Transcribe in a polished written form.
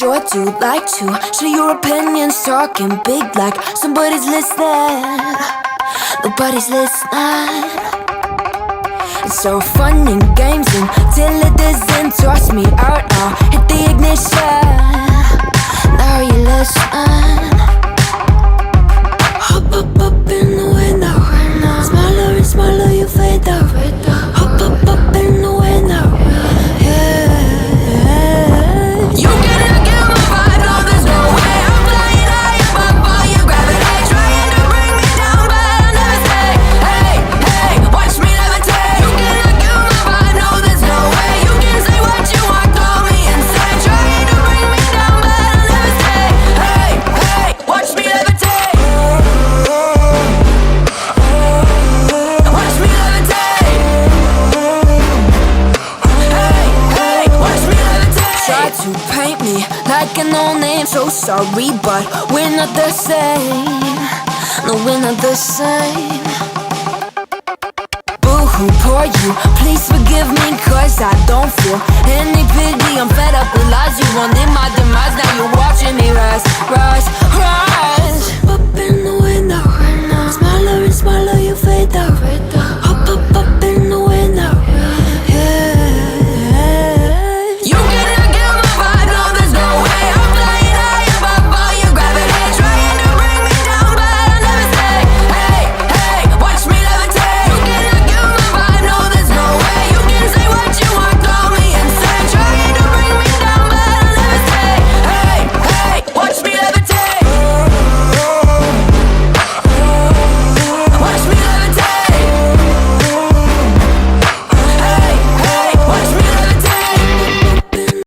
sure do like to share your opinions, talking big like somebody's listening. Nobody's listening. It's so fun and games until it doesn't. Toss me out, I'll hit the ignition. Now you listen. Hop up in the window. Smaller and smaller you fade out. Hop up in the window. Yeah. You cannot get my vibe, no there's no way. I'm flying high above all your gravity, trying to bring me down, but I'll never stay. Hey, hey, watch me levitate. You cannot get my vibe, no there's no way. You can say what you want, call me insane, trying to bring me down, but I'll never stay. Hey, hey, watch me levitate. Watch me levitate. Hey, hey, watch me levitate. Try to paint me like a no-name, so sorry, but we're not the same. No, we're not the same. Boo-hoo, poor you, please forgive me, cause I don't feel any pity. I'm fed up with lies, you wanted my demise. Now